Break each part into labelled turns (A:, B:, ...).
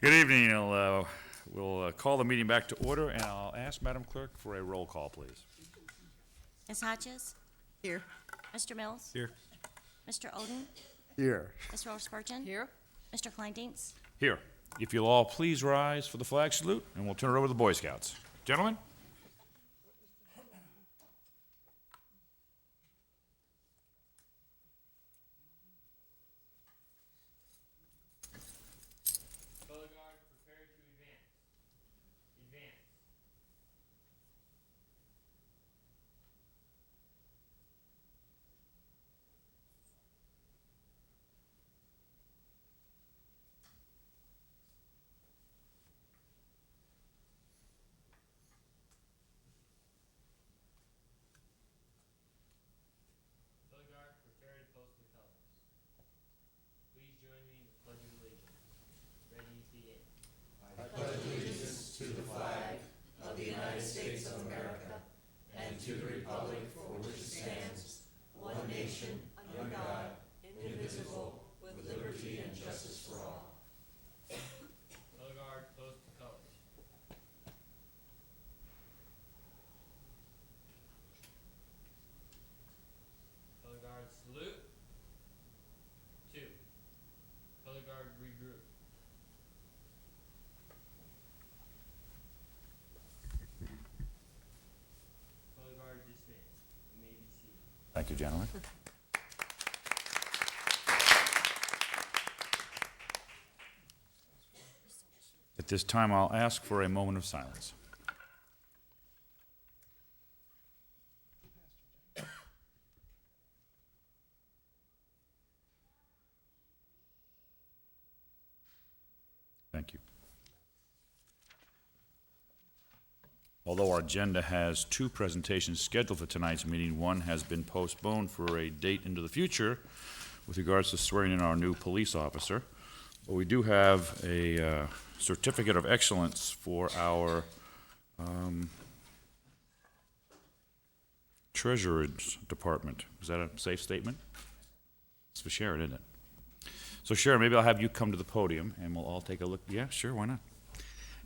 A: Good evening. We'll call the meeting back to order, and I'll ask Madam Clerk for a roll call, please.
B: Ms. Hodges?
C: Here.
B: Mr. Mills?
A: Here.
B: Mr. Oden?
D: Here.
B: Ms. Rose Spurgeon?
C: Here.
B: Mr. Kleindienst?
A: Here. If you'll all please rise for the flag salute, and we'll turn it over to the Boy Scouts. Gentlemen?
E: Color guard, prepare to advance. Advance. Color guard, prepare to post the colors. Please join me in the Pledge of Allegiance. Ready, begin. Color guard, post the colors. Color guard, salute. 2. Color guard, regroup. Color guard, dismiss. You may be seated.
A: Thank you, gentlemen. At this time, I'll ask for a moment of silence. Thank you. Although our agenda has 2 presentations scheduled for tonight's meeting, one has been postponed for a date into the future with regards to swearing in our new police officer. But we do have a certificate of excellence for our treasurer's department. Is that a safe statement? It's for Sharon, isn't it? So Sharon, maybe I'll have you come to the podium and we'll all take a look. Yeah, sure, why not?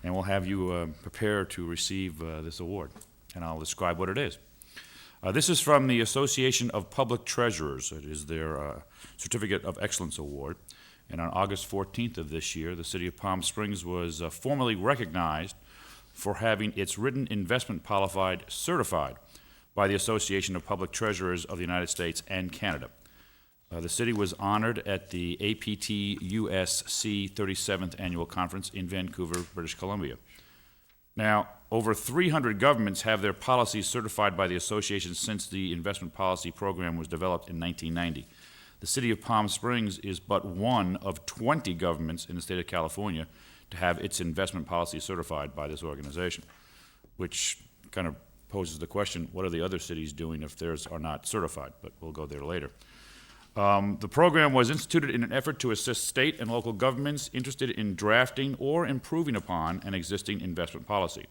A: And we'll have you prepare to receive this award, and I'll describe what it is. This is from the Association of Public Treasurers. It is their Certificate of Excellence Award. And on August 14th of this year, the city of Palm Springs was formally recognized for having its written investment policy certified by the Association of Public Treasurers of the United States and Canada. The city was honored at the APT USC 37th Annual Conference in Vancouver, British Columbia. Now, over 300 governments have their policies certified by the association since the investment policy program was developed in 1990. The city of Palm Springs is but one of 20 governments in the state of California to have its investment policy certified by this organization, which kind of poses the question, what are the other cities doing if theirs are not certified? But we'll go there later. The program was instituted in an effort to assist state and local governments interested in drafting or improving upon an existing investment policy.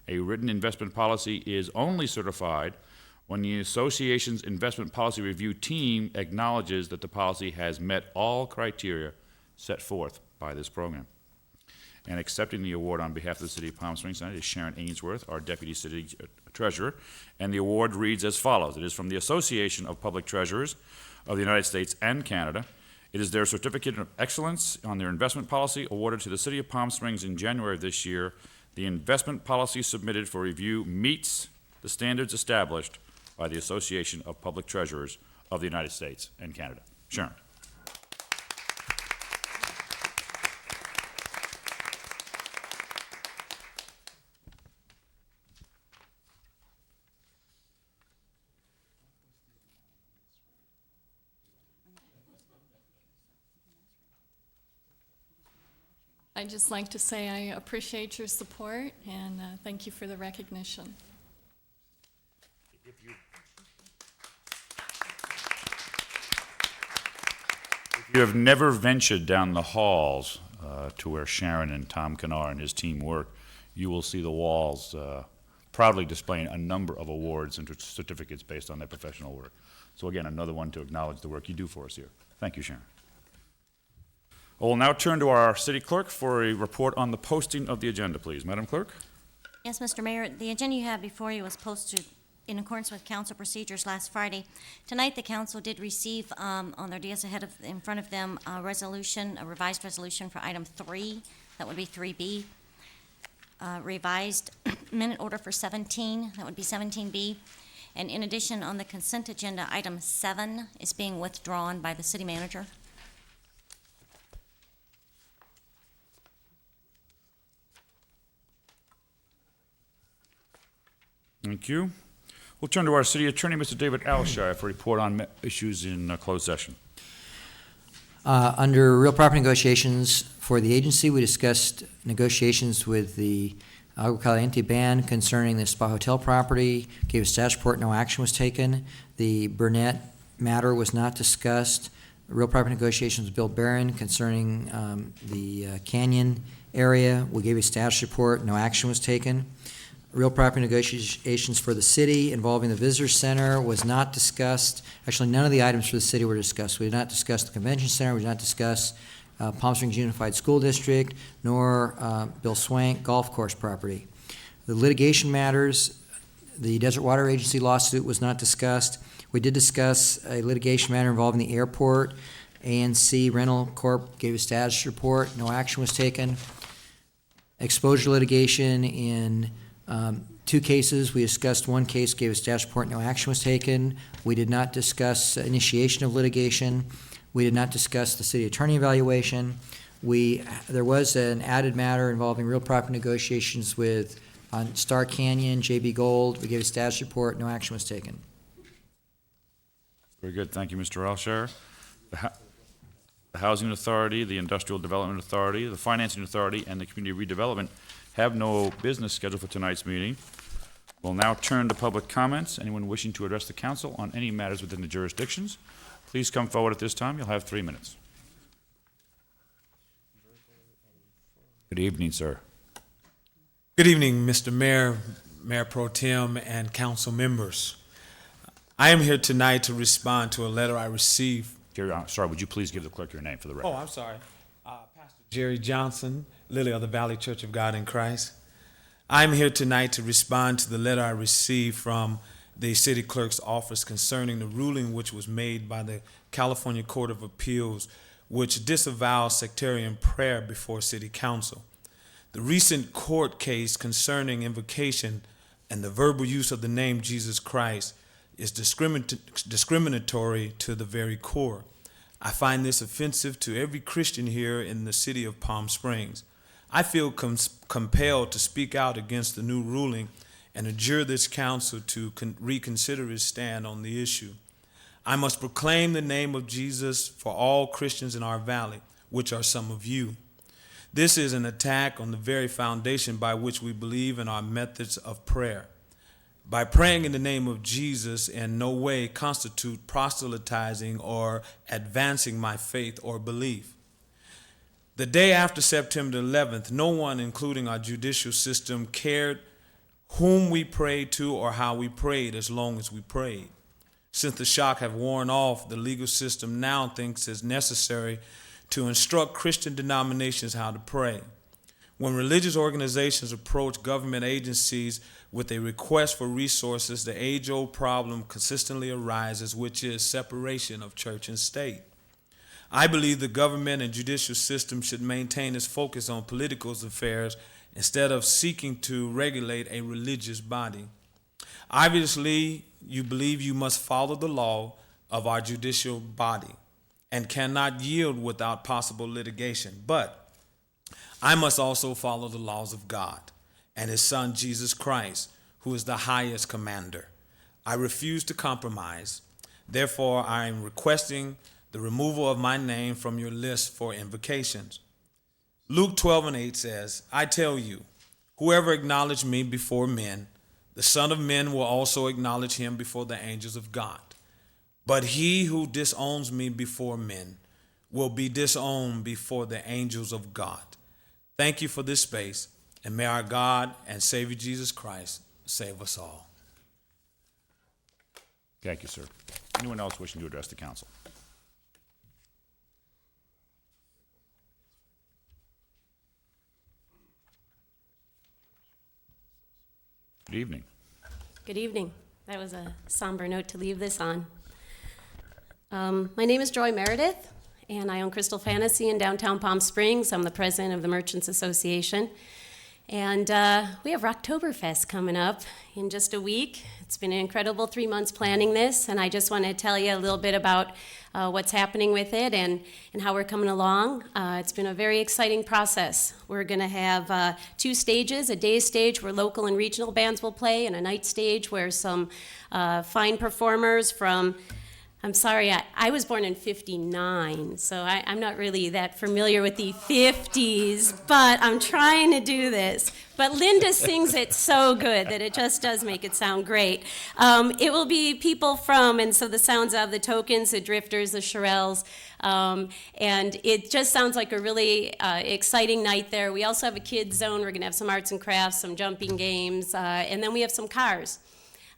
A: A written investment policy is only certified when the association's investment policy review team acknowledges that the policy has met all criteria set forth by this program. And accepting the award on behalf of the city of Palm Springs tonight is Sharon Ainsworth, our deputy city treasurer, and the award reads as follows. It is from the Association of Public Treasurers of the United States and Canada. It is their certificate of excellence on their investment policy awarded to the city of Palm Springs in January of this year. The investment policy submitted for review meets the standards established by the Association of Public Treasurers of the United States and Canada. Sharon.
F: I'd just like to say I appreciate your support and thank you for the recognition.
A: If you have never ventured down the halls to where Sharon and Tom Kanar and his team work, you will see the walls proudly displaying a number of awards and certificates based on their professional work. So again, another one to acknowledge the work you do for us here. Thank you, Sharon. I will now turn to our city clerk for a report on the posting of the agenda, please. Madam Clerk?
B: Yes, Mr. Mayor, the agenda you have before you was posted in accordance with council procedures last Friday. Tonight, the council did receive on their desk in front of them, a resolution, a revised resolution for item 3, that would be 3B. Revised minute order for 17, that would be 17B. And in addition, on the consent agenda, item 7 is being withdrawn by the city manager.
A: Thank you. We'll turn to our city attorney, Mr. David Alshire, for a report on issues in closed session.
C: Under real property negotiations for the agency, we discussed negotiations with the Agua Caliente band concerning the Spa Hotel property, gave a status report, no action was taken. The Burnett matter was not discussed. Real property negotiations with Bill Barron concerning the Canyon area, we gave a status report, no action was taken. Real property negotiations for the city involving the visitor center was not discussed. Actually, none of the items for the city were discussed. We did not discuss the convention center, we did not discuss Palm Springs Unified School District, nor Bill Swank golf course property. The litigation matters, the Desert Water Agency lawsuit was not discussed. We did discuss a litigation matter involving the airport. ANC Rental Corp. gave a status report, no action was taken. Exposure litigation in 2 cases. We discussed one case, gave a status report, no action was taken. We did not discuss initiation of litigation. We did not discuss the city attorney evaluation. There was an added matter involving real property negotiations with on Star Canyon, JB Gold. We gave a status report, no action was taken.
A: Very good. Thank you, Mr. Alshire. The Housing Authority, the Industrial Development Authority, the Financing Authority, and the Community Redevelopment have no business scheduled for tonight's meeting. We'll now turn to public comments. Anyone wishing to address the council on any matters within the jurisdictions, please come forward at this time. You'll have 3 minutes. Good evening, sir.
D: Good evening, Mr. Mayor, Mayor Pro Tem, and council members. I am here tonight to respond to a letter I received.
A: Sorry, would you please give the clerk your name for the record?
D: Oh, I'm sorry. Pastor Jerry Johnson, Lily of the Valley Church of God in Christ. I'm here tonight to respond to the letter I received from the city clerk's office concerning the ruling which was made by the California Court of Appeals, which disavows sectarian prayer before city council. The recent court case concerning invocation and the verbal use of the name Jesus Christ is discriminatory to the very core. I find this offensive to every Christian here in the city of Palm Springs. I feel compelled to speak out against the new ruling and adjure this council to reconsider its stand on the issue. I must proclaim the name of Jesus for all Christians in our valley, which are some of you. This is an attack on the very foundation by which we believe in our methods of prayer. By praying in the name of Jesus in no way constitute proselytizing or advancing my faith or belief. The day after September 11th, no one, including our judicial system, cared whom we prayed to or how we prayed as long as we prayed. Since the shock have worn off, the legal system now thinks it's necessary to instruct Christian denominations how to pray. When religious organizations approach government agencies with a request for resources, the age-old problem consistently arises, which is separation of church and state. I believe the government and judicial system should maintain its focus on political affairs instead of seeking to regulate a religious body. Obviously, you believe you must follow the law of our judicial body and cannot yield without possible litigation. But I must also follow the laws of God and his son Jesus Christ, who is the highest commander. I refuse to compromise. Therefore, I am requesting the removal of my name from your list for invocations. Luke 12:8 says, I tell you, whoever acknowledges me before men, the Son of Men will also acknowledge him before the angels of God. But he who disowns me before men will be disowned before the angels of God. Thank you for this space, and may our God and Savior Jesus Christ save us all.
A: Thank you, sir. Anyone else wishing to address the council? evening.
G: Good evening. That was a somber note to leave this on. My name is Joy Meredith, and I own Crystal Fantasy in downtown Palm Springs. I'm the president of the Merchants Association. And we have Rocktoberfest coming up in just a week. It's been an incredible 3 months planning this, and I just want to tell you a little bit about what's happening with it and how we're coming along. It's been a very exciting process. We're going to have 2 stages, a day stage where local and regional bands will play, and a night stage where some fine performers from I'm sorry, I was born in 59, so I'm not really that familiar with the 50s, but I'm trying to do this. But Linda sings it so good that it just does make it sound great. It will be people from, and so the sounds of the Tokens, the Drifters, the Shirelles, and it just sounds like a really exciting night there. We also have a kids zone. We're going to have some arts and crafts, some jumping games, and then we have some cars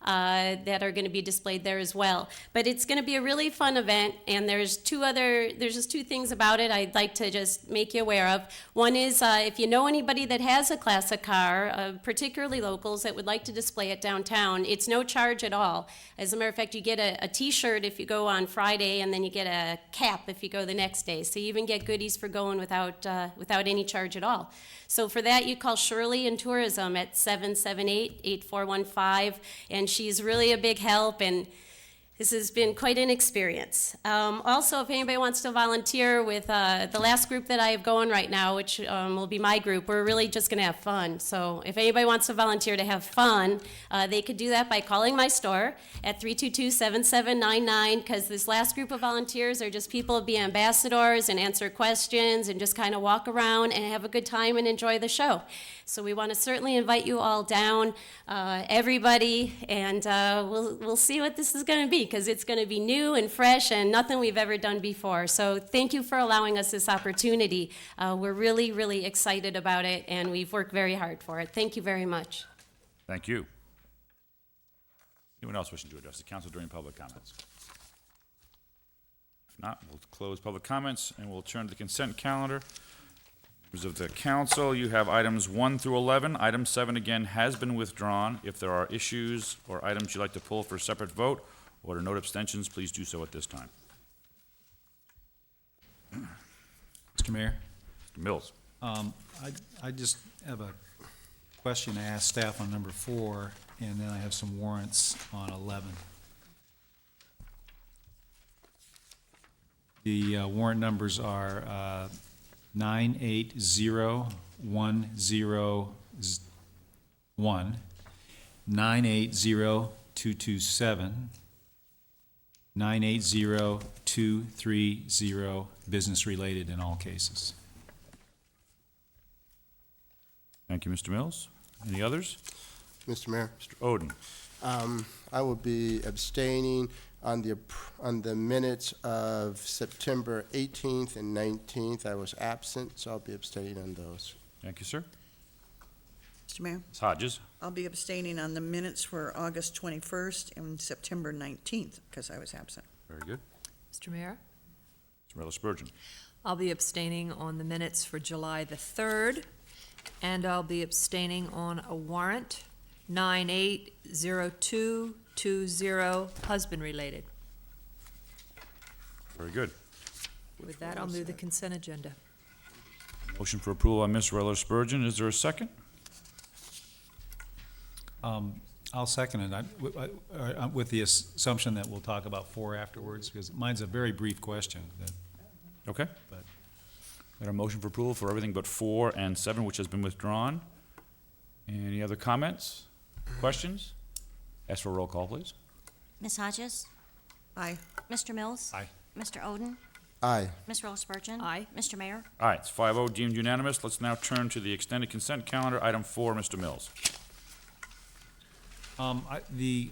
G: that are going to be displayed there as well. But it's going to be a really fun event, and there's just 2 things about it I'd like to just make you aware of. One is if you know anybody that has a classic car, particularly locals, that would like to display it downtown, it's no charge at all. As a matter of fact, you get a t-shirt if you go on Friday, and then you get a cap if you go the next day. So you even get goodies for going without any charge at all. So for that, you call Shirley in tourism at 778-8415, and she's really a big help, and this has been quite an experience. Also, if anybody wants to volunteer with the last group that I have going right now, which will be my group, we're really just going to have fun. So if anybody wants to volunteer to have fun, they could do that by calling my store at 322-7799, because this last group of volunteers are just people to be ambassadors and answer questions and just kind of walk around and have a good time and enjoy the show. So we want to certainly invite you all down, everybody, and we'll see what this is going to be, because it's going to be new and fresh and nothing we've ever done before. So thank you for allowing us this opportunity. We're really, really excited about it, and we've worked very hard for it. Thank you very much.
A: Thank you. Anyone else wishing to address the council during public comments? If not, we'll close public comments, and we'll turn to the consent calendar. Members of the council, you have items 1 through 11. Item 7, again, has been withdrawn. If there are issues or items you'd like to pull for a separate vote or to note abstentions, please do so at this time.
H: Mr. Mayor,
A: Mr. Mills.
H: I just have a question to ask staff on number 4, and then I have some warrants on 11. The warrant numbers are 980101, 980227, 980230, business related in all cases.
A: Thank you, Mr. Mills. Any others?
I: Mr. Mayor,
A: Mr. Oden.
I: I will be abstaining on the minutes of September 18th and 19th. I was absent, so I'll be abstaining on those.
A: Thank you, sir.
J: Mr. Mayor,
A: Ms. Hodges.
J: I'll be abstaining on the minutes for August 21st and September 19th because I was absent.
A: Very good.
K: Mr. Mayor,
A: Ms. Marilla Spurgeon.
K: I'll be abstaining on the minutes for July the 3rd, and I'll be abstaining on a warrant 980220, husband-related.
A: Very good.
K: With that, I'll move the consent agenda.
A: Motion for approval by Ms. Marilla Spurgeon. Is there a second?
H: I'll second it, with the assumption that we'll talk about 4 afterwards, because mine's a very brief question.
A: Okay.
H: But-
A: Got a motion for approval for everything but 4 and 7, which has been withdrawn. Any other comments, questions? Ask for a roll call, please.
B: Ms. Hodges?
J: Aye.
B: Mr. Mills?
H: Aye.
B: Mr. Oden?
I: Aye.
B: Ms. Rolla Spurgeon?
K: Aye.
B: Mr. Mayor?
A: All right, it's 5-0, deemed unanimous. Let's now turn to the extended consent calendar. Item 4, Mr. Mills.
H: The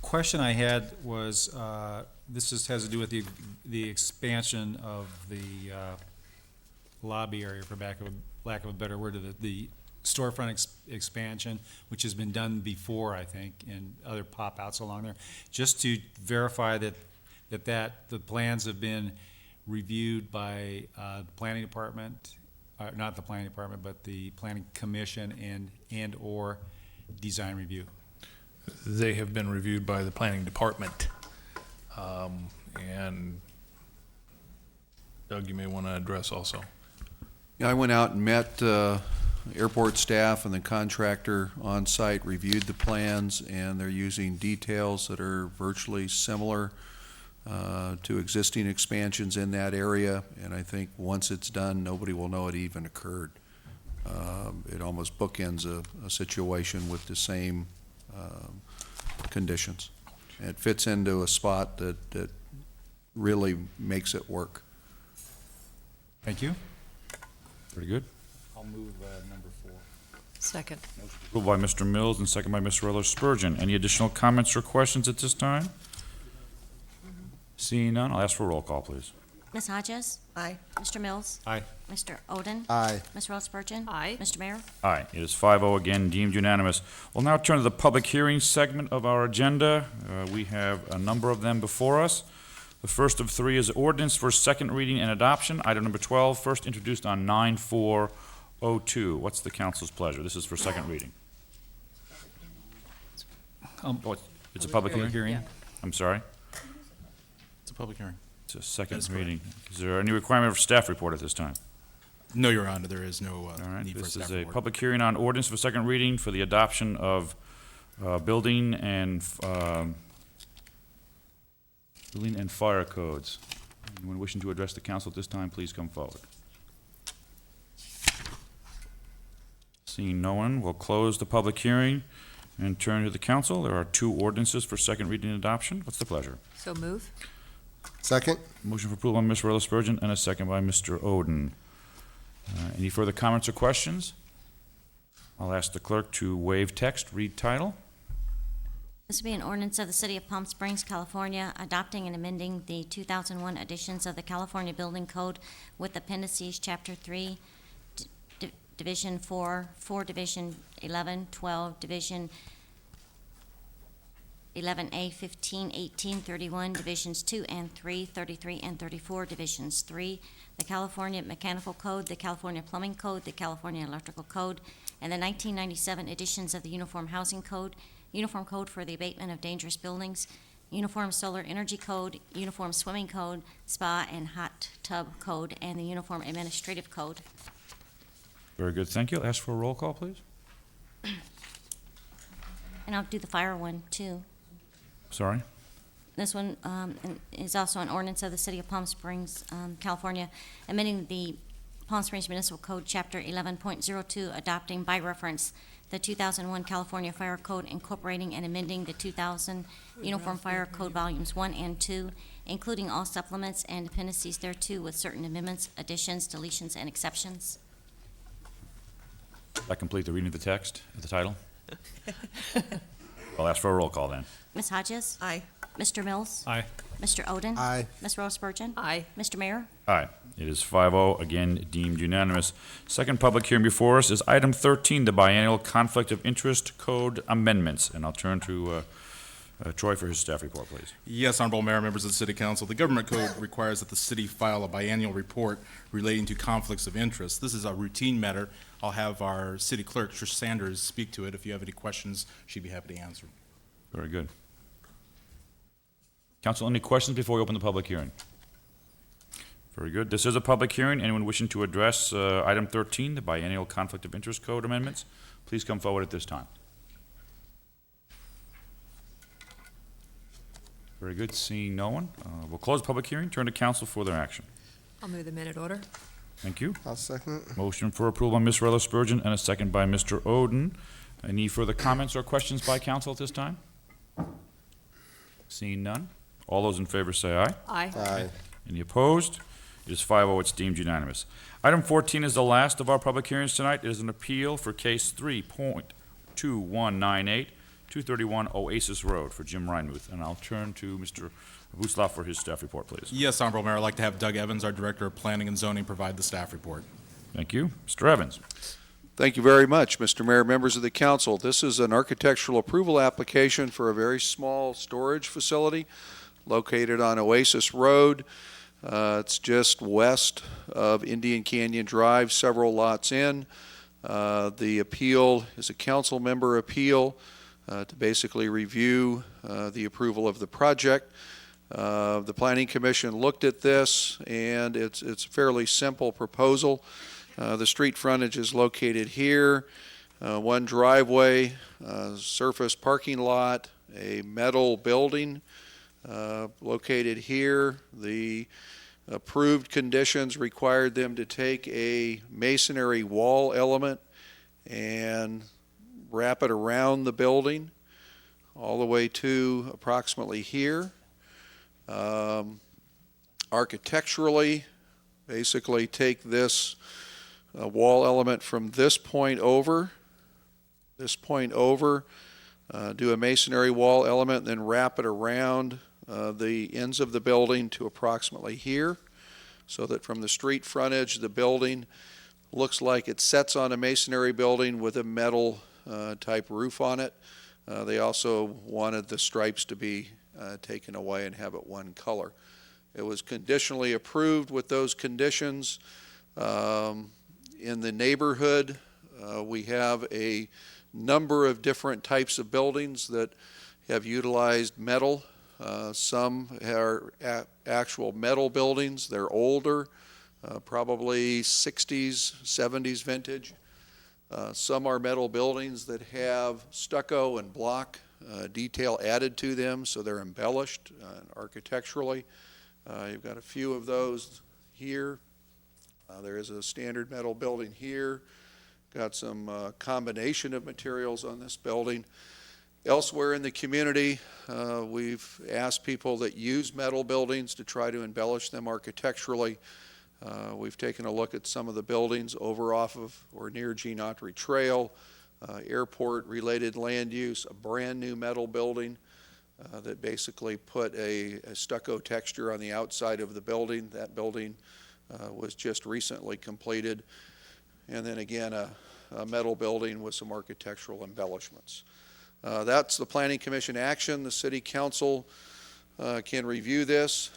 H: question I had was, this just has to do with the expansion of the lobby area, for lack of a better word, the storefront expansion, which has been done before, I think, and other pop-outs along there. Just to verify that the plans have been reviewed by the planning department, not the planning department, but the planning commission and/or design review?
L: They have been reviewed by the planning department. And Doug, you may want to address also.
M: Yeah, I went out and met airport staff and the contractor on site, reviewed the plans, and they're using details that are virtually similar to existing expansions in that area. And I think once it's done, nobody will know it even occurred. It almost bookends a situation with the same conditions. It fits into a spot that really makes it work.
H: Thank you.
A: Very good.
H: I'll move number 4.
K: Second.
A: Moved by Mr. Mills and second by Ms. Rutherford Spurgeon. Any additional comments or questions at this time? Seeing none, I'll ask for a roll call, please.
B: Ms. Hodges?
J: Aye.
B: Mr. Mills?
H: Aye.
B: Mr. Oden?
I: Aye.
B: Ms. Rose Spurgeon?
K: Aye.
B: Mr. Mayor?
A: Aye, it is 5-0 again, deemed unanimous. We'll now turn to the public hearing segment of our agenda. We have a number of them before us. The first of 3 is ordinance for second reading and adoption. Item number 12, first introduced on 9/4/02. What's the council's pleasure? This is for second reading. It's a public hearing?
K: Yeah.
A: I'm sorry?
L: It's a public hearing.
A: It's a second
L: That's correct.
A: reading. Is there any requirement for staff report at this time?
L: No, Your Honor, there is no
A: All right,
L: need for a
A: this
L: staff
A: is a
L: report.
A: public hearing on ordinance for second reading for the adoption of building and fire codes. Anyone wishing to address the council at this time, please come forward. Seeing no one, we'll close the public hearing and turn to the council. There are 2 ordinances for second reading and adoption. What's the pleasure?
K: So move.
I: Second?
A: Motion for approval by Ms. Rutherford Spurgeon and a second by Mr. Oden. Any further comments or questions? I'll ask the clerk to waive text, read title.
B: This will be an ordinance of the City of Palm Springs, California, adopting and amending the 2001 editions of the California Building Code with appendices, Chapter 3, Division 4, Division 11, 12, Division 11A, 15, 18, 31, Divisions 2 and 3, 33 and 34, Divisions 3, the California Mechanical Code, the California Plumbing Code, the California Electrical Code, and the 1997 editions of the Uniform Housing Code, Uniform Code for the Abatement of Dangerous Buildings, Uniform Solar Energy Code, Uniform Swimming Code, Spa and Hot Tub Code, and the Uniform Administrative Code.
A: Very good, thank you. I'll ask for a roll call, please.
B: And I'll do the fire one, too.
A: Sorry?
B: This one is also an ordinance of the City of Palm Springs, California, amending the Palm Springs Municipal Code, Chapter 11.02, adopting by reference the 2001 California Fire Code, incorporating and amending the 2000 Uniform Fire Code Volumes 1 and 2, including all supplements and appendices thereto with certain amendments, additions, deletions, and exceptions.
A: That complete the reading of the text, of the title? I'll ask for a roll call then.
B: Ms. Hodges?
J: Aye.
B: Mr. Mills?
H: Aye.
B: Mr. Oden?
I: Aye.
B: Ms. Rose Spurgeon?
K: Aye.
B: Mr. Mayor?
A: Aye. It is 5-0, again deemed unanimous. Second public hearing before us is item 13, the biennial conflict of interest code amendments. And I'll turn to Troy for his staff report, please.
N: Yes, Honorable Mayor, members of the City Council, the Government Code requires that the city file a biennial report relating to conflicts of interest. This is a routine matter. I'll have our city clerk, Trish Sanders, speak to it. If you have any questions, she'd be happy to answer.
A: Very good. Council, any questions before we open the public hearing? Very good. This is a public hearing. Anyone wishing to address item 13, the biennial conflict of interest code amendments, please come forward at this time. Very good. Seeing no one, we'll close the public hearing, turn to council for their action.
K: I'll move the minute order.
A: Thank you.
I: I'll second it.
A: Motion for approval by Ms. Rutherford Spurgeon and a second by Mr. Oden. Any further comments or questions by council at this time? Seeing none. All those in favor say aye.
K: Aye.
I: Aye.
A: Any opposed? It is 5-0, it's deemed unanimous. Item 14 is the last of our public hearings tonight. It is an appeal for case 3.2198, 231 Oasis Road for Jim Reinmuth. And I'll turn to Mr. Vuslav for his staff report, please.
N: Yes, Honorable Mayor, I'd like to have Doug Evans, our Director of Planning and Zoning, provide the staff report.
A: Thank you. Mr. Evans.
M: Thank you very much, Mr. Mayor, members of the council. This is an architectural approval application for a very small storage facility located on Oasis Road. It's just west of Indian Canyon Drive, several lots in. The appeal is a council member appeal to basically review the approval of the project. The Planning Commission looked at this, and it's a fairly simple proposal. The street frontage is located here, one driveway, surface parking lot, a metal building located here. The approved conditions required them to take a masonry wall element and wrap it around the building all the way to approximately here. Architecturally, basically take this wall element from this point over, do a masonry wall element, and then wrap it around the ends of the building to approximately here, so that from the street frontage, the building looks like it sets on a masonry building with a metal type roof on it. They also wanted the stripes to be taken away and have it one color. It was conditionally approved with those conditions. In the neighborhood, we have a number of different types of buildings that have utilized metal. Some are actual metal buildings. They're older, probably 60s, 70s vintage. Some are metal buildings that have stucco and block detail added to them, so they're embellished architecturally. You've got a few of those here. There is a standard metal building here. Got some combination of materials on this building. Elsewhere in the community, we've asked people that use metal buildings to try to embellish them architecturally. We've taken a look at some of the buildings over off of or near Gene Autry Trail, airport-related land use, a brand-new metal building that basically put a stucco texture on the outside of the building. That building was just recently completed. And then again, a metal building with some architectural embellishments. That's the Planning Commission action. The City Council can review this,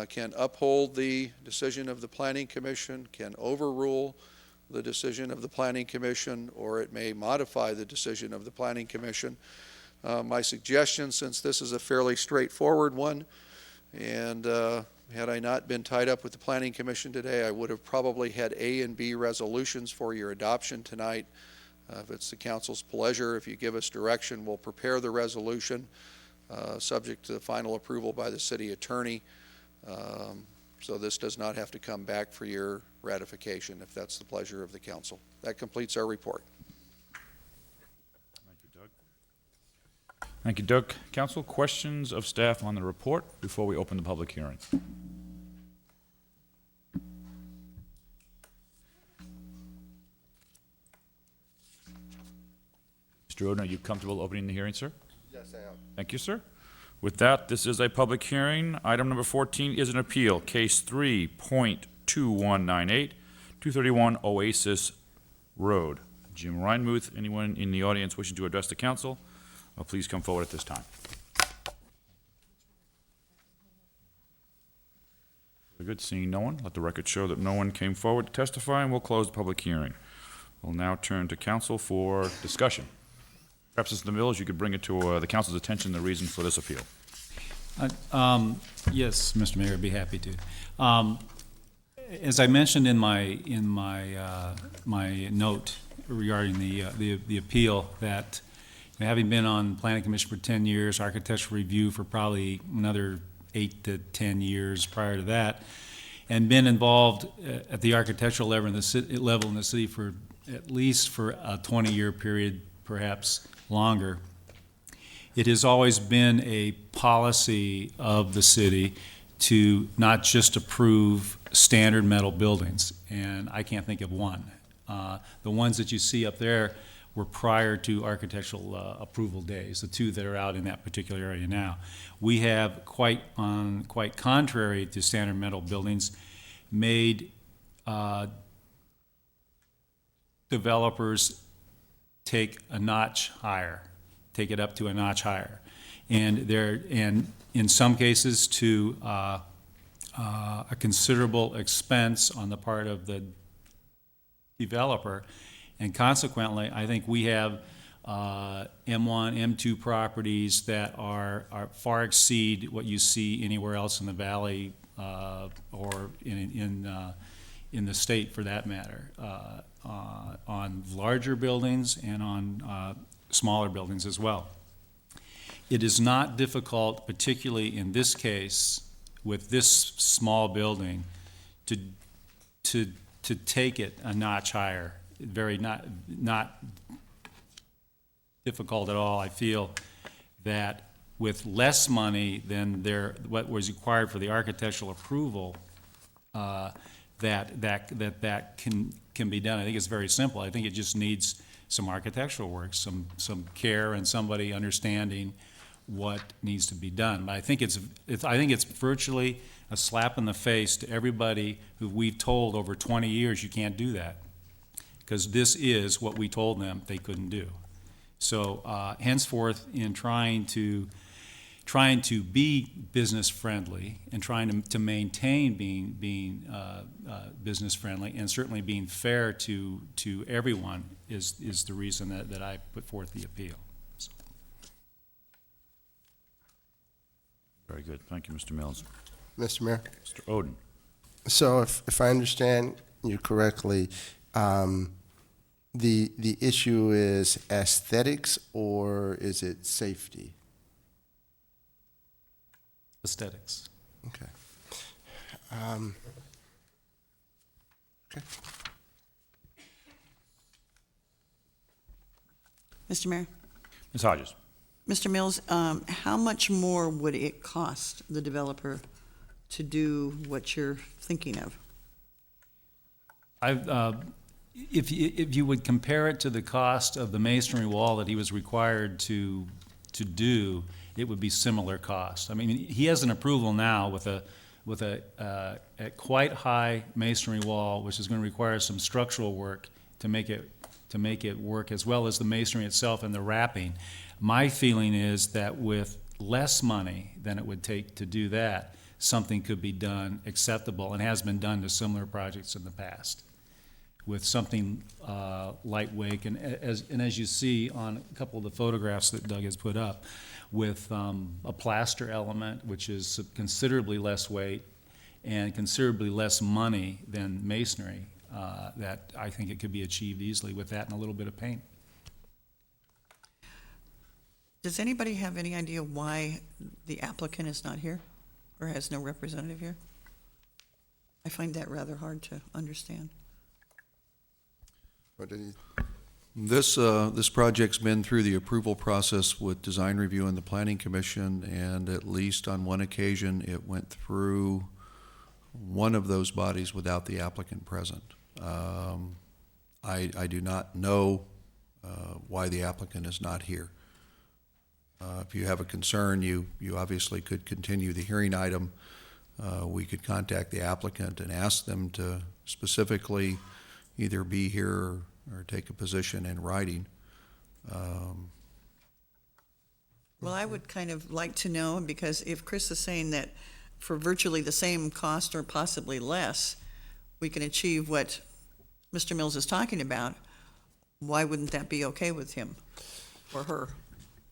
M: can uphold the decision of the Planning Commission, can overrule the decision of the Planning Commission, or it may modify the decision of the Planning Commission. My suggestion, since this is a fairly straightforward one, and had I not been tied up with the Planning Commission today, I would have probably had A and B resolutions for your adoption tonight. If it's the council's pleasure, if you give us direction, we'll prepare the resolution subject to the final approval by the city attorney. So this does not have to come back for your ratification, if that's the pleasure of the council. That completes our report.
A: Thank you, Doug. Thank you, Doug. Council, questions of staff on the report before we open the public hearing? Mr. Oden, are you comfortable opening the hearing, sir?
I: Yes, I am.
A: Thank you, sir. With that, this is a public hearing. Item number 14 is an appeal, case 3.2198, 231 Oasis Road. Jim Reinmuth, anyone in the audience wishing to address the council, please come forward at this time. Very good, seeing no one, let the record show that no one came forward to testify, and we'll close the public hearing. We'll now turn to council for discussion. Perhaps, Mr. Mills, you could bring it to the council's attention, the reason for this appeal.
H: Yes, Mr. Mayor, I'd be happy to. As I mentioned in my note regarding the appeal, that having been on the Planning Commission for 10 years, architectural review for probably another 8 to 10 years prior to that, and been involved at the architectural level in the city for at least for a 20-year period, perhaps longer. It has always been a policy of the city to not just approve standard metal buildings, and I can't think of one. The ones that you see up there were prior to architectural approval days, the two that are out in that particular area now. We have, quite contrary to standard metal buildings, made developers take a notch higher, take it up to a notch higher. And in some cases to a considerable expense on the part of the developer, And consequently, I think we have M1, M2 properties that are far exceed what you see anywhere else in the valley or in the state, for that matter, on larger buildings and on smaller buildings as well. It is not difficult, particularly in this case, with this small building, to take it a notch higher. Very not difficult at all. I feel that with less money than what was required for the architectural approval, that can be done. I think it's very simple. I think it just needs some architectural work, some care, and somebody understanding what needs to be done. But I think it's virtually a slap in the face to everybody who we've told over 20 years you can't do that, because this is what we told them they couldn't do. So henceforth, in trying to be business friendly and trying to maintain being business friendly, and certainly being fair to everyone is the reason that I put forth the appeal. So.
A: Very good. Thank you, Mr. Mills.
I: Mr. Mayor?
A: Mr. Oden.
I: So if I understand you correctly, the issue is aesthetics, or is it safety?
H: Aesthetics.
I: Okay. Okay.
J: Mr. Mayor?
A: Ms. Hodges.
J: Mr. Mills, how much more would it cost the developer to do what you're thinking of?
H: If you would compare it to the cost of the masonry wall that he was required to do, it would be similar cost. I mean, he has an approval now with a quite high masonry wall, which is going to require some structural work to make it work, as well as the masonry itself and the wrapping. My feeling is that with less money than it would take to do that, something could be done acceptable, and has been done to similar projects in the past, with something lightweight. And as you see on a couple of the photographs that Doug has put up, with a plaster element, which is considerably less weight and considerably less money than masonry, that I think it could be achieved easily with that and a little bit of paint.
J: Does anybody have any idea why the applicant is not here or has no representative here? I find that rather hard to understand.
I: What did he?
M: This project's been through the approval process with design review and the planning commission, and at least on one occasion, it went through one of those bodies without the applicant present. I do not know why the applicant is not here. If you have a concern, you obviously could continue the hearing item. We could contact the applicant and ask them to specifically either be here or take a position in writing.
J: Well, I would kind of like to know, because if Chris is saying that for virtually the same cost or possibly less, we can achieve what Mr. Mills is talking about, why wouldn't that be okay with him or her?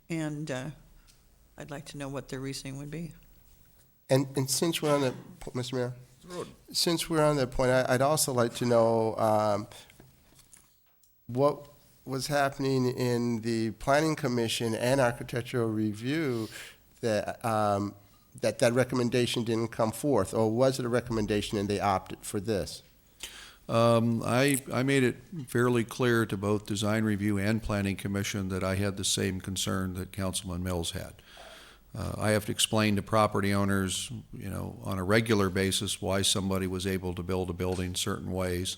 J: And I'd like to know what their reasoning would be.
I: And since we're on the, Mr. Mayor? Since we're on that point, I'd also like to know what was happening in the Planning Commission and Architectural Review that that recommendation didn't come forth, or was it a recommendation and they opted for this?
M: I made it fairly clear to both Design Review and Planning Commission that I had the same concern that Councilman Mills had. I have to explain to property owners, on a regular basis why somebody was able to build a building certain ways.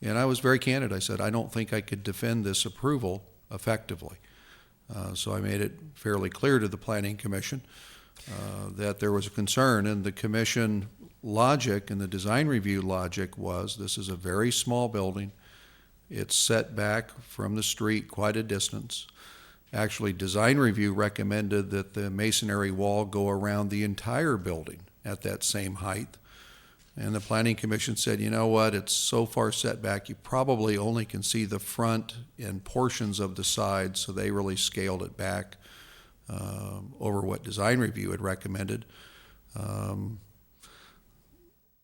M: And I was very candid. I said, I don't think I could defend this approval effectively. So I made it fairly clear to the Planning Commission that there was a concern, and the Commission logic and the Design Review logic was this is a very small building. It's set back from the street quite a distance. Actually, Design Review recommended that the masonry wall go around the entire building at that same height. And the planning commission said, you know what, it's so far set back, you probably only can see the front and portions of the side, so they really scaled it back over what design review had recommended. You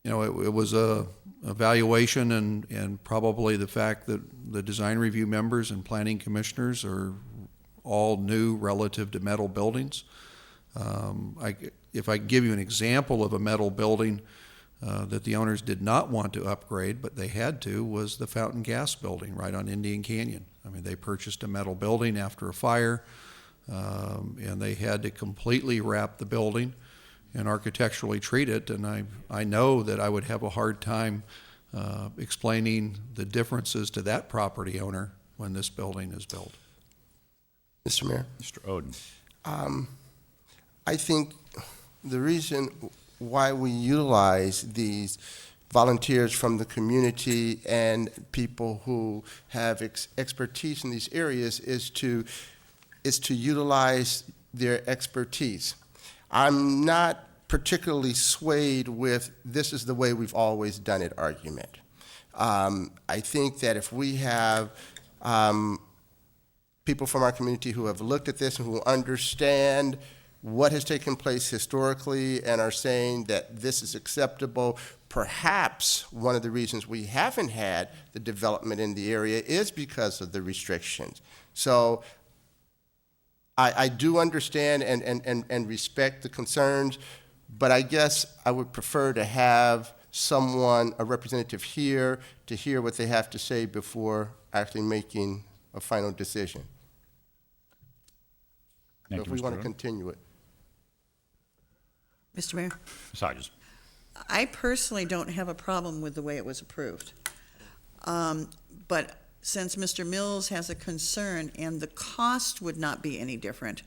M: know, it was a evaluation and probably the fact that the design review members and planning commissioners are all new relative to metal buildings. If I give you an example of a metal building that the owners did not want to upgrade, but they had to, was the Fountain Gas building right on Indian Canyon. I mean, they purchased a metal building after a fire, and they had to completely wrap the building and architecturally treat it, and I know that I would have a hard time explaining the differences to that property owner when this building is built.
I: Mr. Mayor?
A: Mr. Oden.
I: I think the reason why we utilize these volunteers from the community and people who have expertise in these areas is to utilize their expertise. I'm not particularly swayed with this is the way we've always done it argument. I think that if we have people from our community who have looked at this and who understand what has taken place historically and are saying that this is acceptable, perhaps one of the reasons we haven't had the development in the area is because of the restrictions. So I do understand and respect the concerns, but I guess I would prefer to have someone, a representative here, to hear what they have to say before actually making a final decision.
A: Thank
I: If
A: you,
I: we
A: Mr.
I: want to
A: Oden.
I: continue it.
J: Mr. Mayor?
A: Ms. Hodges.
J: I personally don't have a problem with the way it was approved. But since Mr. Mills has a concern and the cost would not be any different,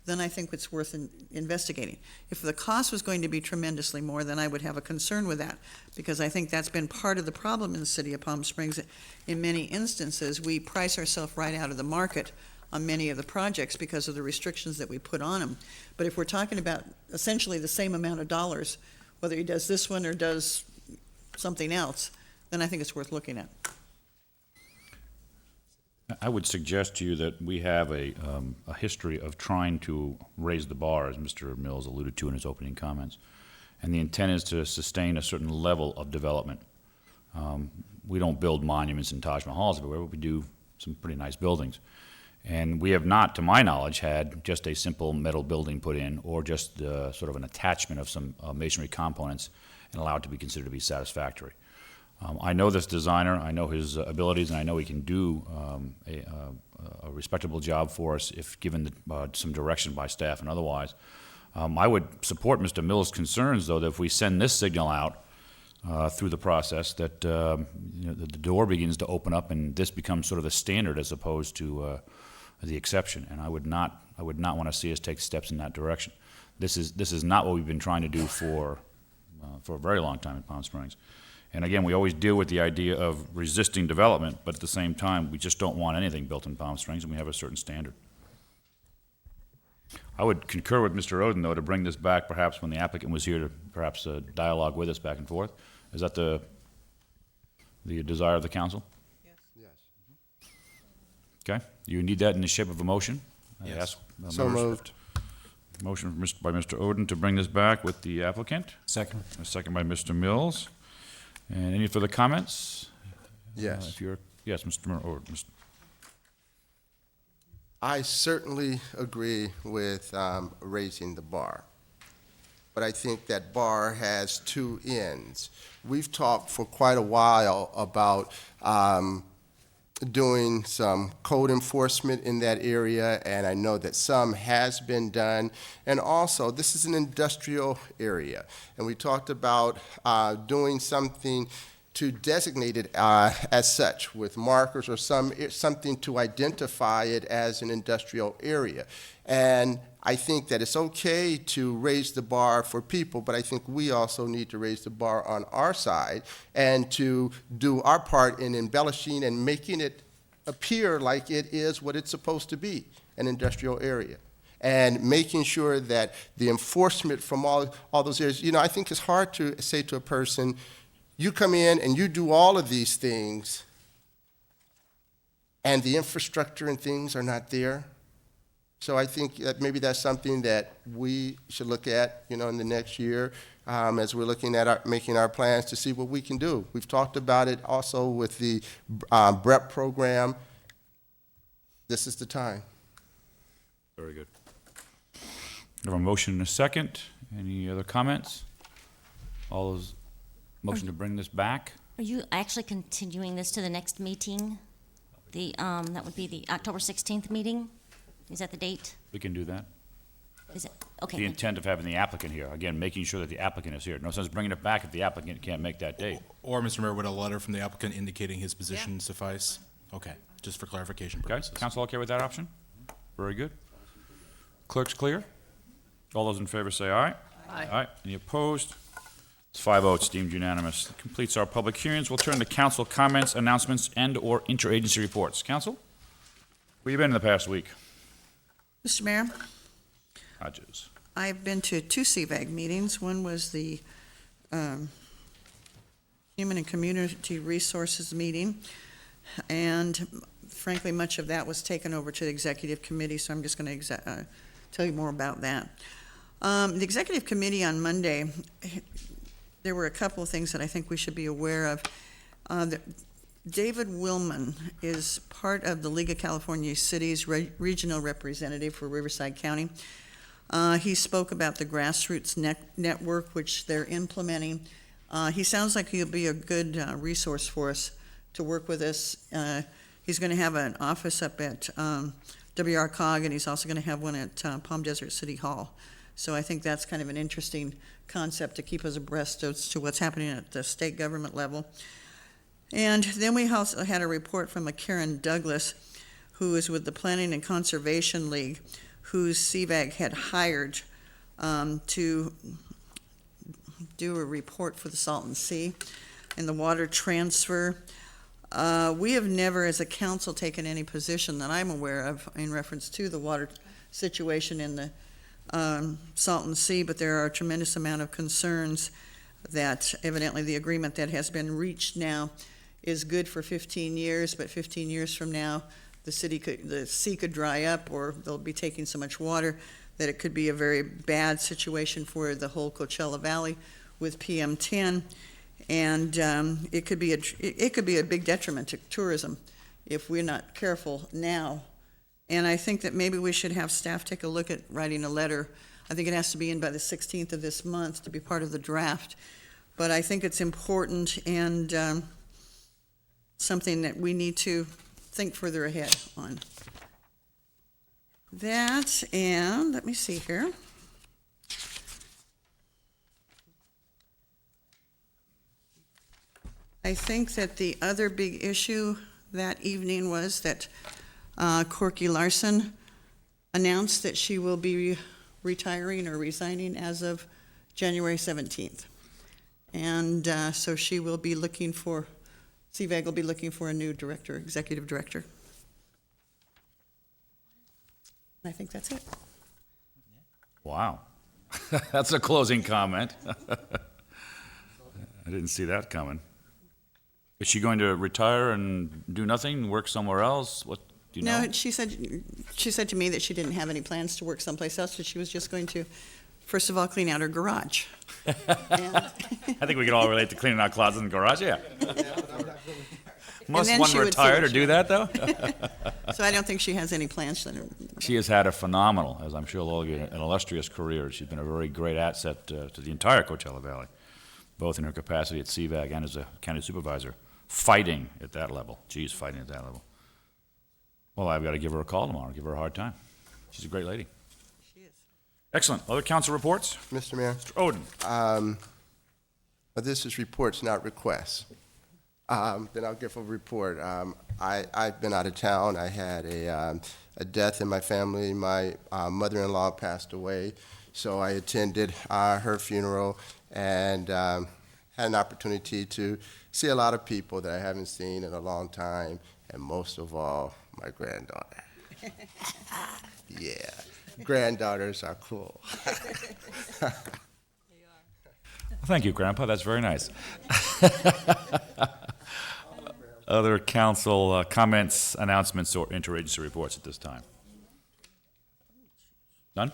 J: then I think it's worth investigating. If the cost was going to be tremendously more, then I would have a concern with that, because I think that's been part of the problem in the city of Palm Springs. In many instances, we price ourselves right out of the market on many of the projects because of the restrictions that we put on them. But if we're talking about essentially the same amount of dollars, whether he does this one or does something else, then I think it's worth looking at.
A: I would suggest to you that we have a history of trying to raise the bar, as Mr. Mills alluded to in his opening comments. And the intent is to sustain a certain level of development. We don't build monuments and Taj Mahals everywhere, but we do some pretty nice buildings. And we have not, to my knowledge, had just a simple metal building put in or just sort of an attachment of some masonry components and allowed to be considered to be satisfactory. I know this designer, I know his abilities, and I know he can do a respectable job for us if given some direction by staff and otherwise. I would support Mr. Mills' concerns, though, that if we send this signal out through the process, that the door begins to open up and this becomes sort of the standard as opposed to the exception. And I would not want to see us take steps in that direction. This is not what we've been trying to do for a very long time in Palm Springs. And again, we always deal with the idea of resisting development, but at the same time, we just don't want anything built in Palm Springs, and we have a certain standard. I would concur with Mr. Oden, though, to bring this back perhaps when the applicant was here to perhaps dialogue with us back and forth. Is that the desire of the council?
I: Yes.
A: Okay. You need that in the shape of a motion? I
N: Yes.
A: ask,
I: So
A: members-
I: moved.
A: Motion by Mr. Oden to bring this back with the applicant.
H: Second.
A: A second by Mr. Mills. And any further comments?
I: Yes.
A: Yes, Mr. Oden.
I: I certainly agree with raising the bar, but I think that bar has two ends. We've talked for quite a while about doing some code enforcement in that area, and I know that some has been done. And also, this is an industrial area, and we talked about doing something to designate it as such with markers or something to identify it as an industrial area. And I think that it's okay to raise the bar for people, but I think we also need to raise the bar on our side and to do our part in embellishing and making it appear like it is what it's supposed to be, an industrial area. and making sure that the enforcement from all those areas, I think it's hard to say to a person, you come in and you do all of these things, and the infrastructure and things are not there. So I think that maybe that's something that we should look at, in the next year, as we're looking at making our plans to see what we can do. We've talked about it also with the BREP program. This is the time.
A: Very good. We have a motion and a second. Any other comments? All those, motion to bring this back?
B: Are you actually continuing this to the next meeting? That would be the October 16th meeting? Is that the date?
A: We can do that.
B: Is it? Okay.
A: The intent of having the applicant here, again, making sure that the applicant is here. No sense bringing it back if the applicant can't make that date.
N: Or, Mr. Mayor, would a letter from the applicant indicating his position suffice? Okay, just for clarification
A: Okay,
N: purposes.
A: council okay with that option? Very good. Clerk's clear? All those in favor say aye.
K: Aye.
A: Aye. Any opposed? It's 5-0, it's deemed unanimous. That completes our public hearings. We'll turn to council comments, announcements, and/or interagency reports. Council? Where you been in the past week?
J: Mr. Mayor,
A: Hodges.
J: I've been to 2 CVAG meetings. One was the Human and Community Resources meeting, and frankly, much of that was taken over to the Executive Committee, so I'm just going to tell you more about that. The Executive Committee on Monday, there were a couple of things that I think we should be aware of. David Willman is part of the League of California Cities regional representative for Riverside County. He spoke about the grassroots network, which they're implementing. He sounds like he'll be a good resource for us to work with us. He's going to have an office up at WRCOG, and he's also going to have one at Palm Desert City Hall. So I think that's kind of an interesting concept to keep us abreast as to what's happening at the state government level. And then we also had a report from a Karen Douglas, who is with the Planning and Conservation League, whose CVAG had hired to do a report for the Salton Sea and the water transfer. We have never, as a council, taken any position that I'm aware of in reference to the water situation in the Salton Sea, but there are a tremendous amount of concerns that evidently the agreement that has been reached now is good for 15 years, but 15 years from now, the sea could dry up, or they'll be taking so much water that it could be a very bad situation for the whole Coachella Valley with PM10, and it could be a big detriment to tourism if we're not careful now. And I think that maybe we should have staff take a look at writing a letter. I think it has to be in by the 16th of this month to be part of the draft, but I think it's important and something that we need to think further ahead on. That, and let me see here. I think that the other big issue that evening was that Corky Larson announced that she will be retiring or resigning as of January 17th. And so she will be looking for, CVAG will be looking for a new director, executive director. And I think that's it.
A: Wow. That's a closing comment. I didn't see that coming. Is she going to retire and do nothing, work somewhere else? What, do you know?
J: No, she said to me that she didn't have any plans to work someplace else, that she was just going to, first of all, clean out her garage.
A: I think we can all relate to cleaning out closets and garage, yeah. Must
J: then
A: one
J: she would
A: retire
J: see
A: to
J: what
A: do that, though?
J: So I don't think she has any plans.
A: She has had a phenomenal, as I'm sure all of you, an illustrious career. She's been a very great asset to the entire Coachella Valley, both in her capacity at CVAG and as a county supervisor, fighting at that level. She's fighting at that level. Well, I've got to give her a call tomorrow, give her a hard time. She's a great lady.
J: She is.
A: Excellent. Other council reports?
I: Mr. Mayor?
A: Mr. Oden.
I: This is reports, not requests. Then I'll give a report. I've been out of town. I had a death in my family. My mother-in-law passed away, so I attended her funeral and had an opportunity to see a lot of people that I haven't seen in a long time, and most of all, my granddaughter. Yeah. granddaughters are cool.
A: Thank you, Grandpa, that's very nice. Other council comments, announcements, or interagency reports at this time? None?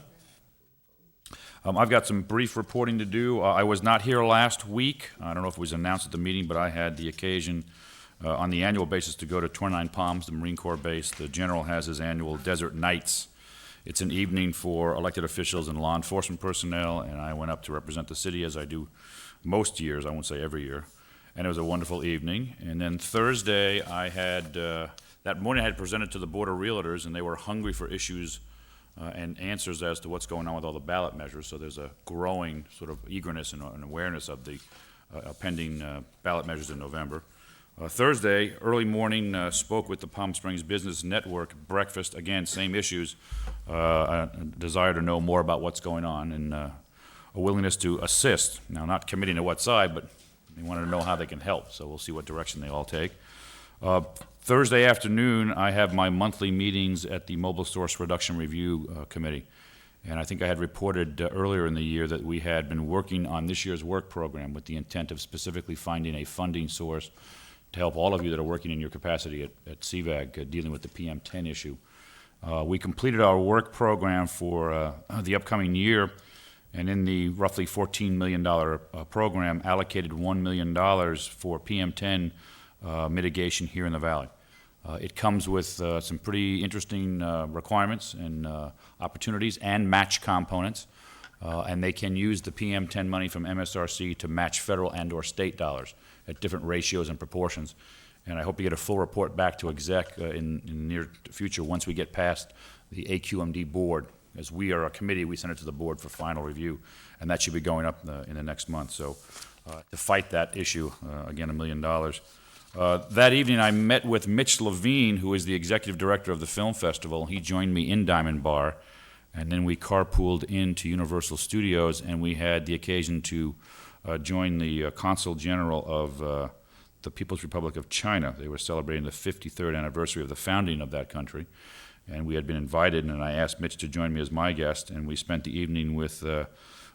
A: I've got some brief reporting to do. I was not here last week. I don't know if it was announced at the meeting, but I had the occasion on the annual basis to go to 29 Palms, the Marine Corps base. The general has his annual Desert Nights. It's an evening for elected officials and law enforcement personnel, and I went up to represent the city as I do most years, I won't say every year. And it was a wonderful evening. And then Thursday, I had, that morning I had presented to the Board of Realtors, and they were hungry for issues and answers as to what's going on with all the ballot measures. So there's a growing sort of eagerness and awareness of the pending ballot measures in November. Thursday, early morning, spoke with the Palm Springs Business Network breakfast. Again, same issues, a desire to know more about what's going on, and a willingness to assist. Now, not committing to what side, but they wanted to know how they can help, so we'll see what direction they all take. Thursday afternoon, I have my monthly meetings at the Mobile Source Reduction Review Committee. And I think I had reported earlier in the year that we had been working on this year's work program with the intent of specifically finding a funding source to help all of you that are working in your capacity at CVAG dealing with the PM10 issue. We completed our work program for the upcoming year, and in the roughly $14 million program, allocated $1 million for PM10 mitigation here in the Valley. It comes with some pretty interesting requirements and opportunities and match components, and they can use the PM10 money from MSRC to match federal and/or state dollars at different ratios and proportions. And I hope to get a full report back to exec in the near future once we get past the AQMD board. As we are a committee, we send it to the board for final review, and that should be going up in the next month. So to fight that issue, again, $1 million. That evening, I met with Mitch Levine, who is the executive director of the film festival. He joined me in Diamond Bar, and then we carpooled into Universal Studios, and we had the occasion to join the Consul General of the People's Republic of China. They were celebrating the 53rd anniversary of the founding of that country, and we had been invited, and I asked Mitch to join me as my guest, and we spent the evening with Zhang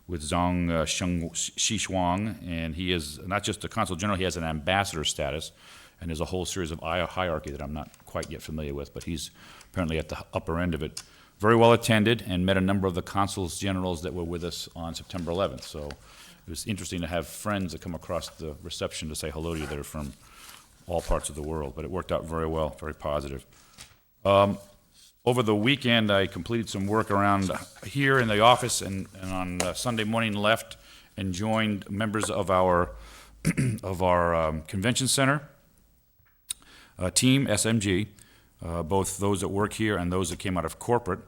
A: Xishuang, and he is not just a Consul General, he has an ambassador status, and there's a whole series of hierarchy that I'm not quite yet familiar with, but he's apparently at the upper end of it. Very well attended, and met a number of the Consuls Generals that were with us on September 11th, so it was interesting to have friends that come across the reception to say hello to you that are from all parts of the world, but it worked out very well, very positive. Over the weekend, I completed some work around here in the office, and on Sunday morning left and joined members of our convention center team, SMG, both those that work here and those that came out of corporate.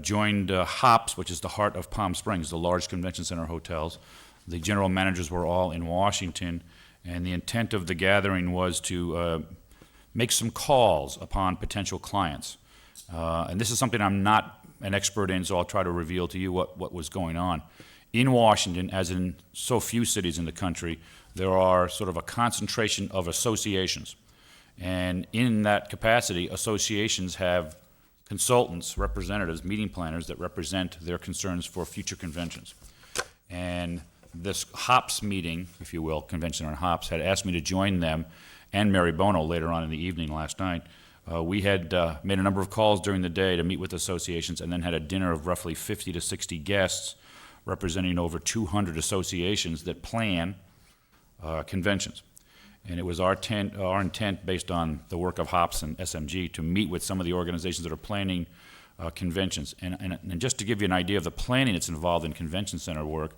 A: Joined HOPS, which is the heart of Palm Springs, the large convention center hotels. The general managers were all in Washington, and the intent of the gathering was to make some calls upon potential clients. And this is something I'm not an expert in, so I'll try to reveal to you what was going on. In Washington, as in so few cities in the country, there are sort of a concentration of associations. And in that capacity, associations have consultants, representatives, meeting planners that represent their concerns for future conventions. And this HOPS meeting, if you will, Convention on HOPS, had asked me to join them and Mary Bono later on in the evening last night. We had made a number of calls during the day to meet with associations, and then had a dinner of roughly 50 to 60 guests representing over 200 associations that plan conventions. And it was our intent, based on the work of HOPS and SMG, to meet with some of the organizations that are planning conventions. And just to give you an idea of the planning that's involved in convention center work,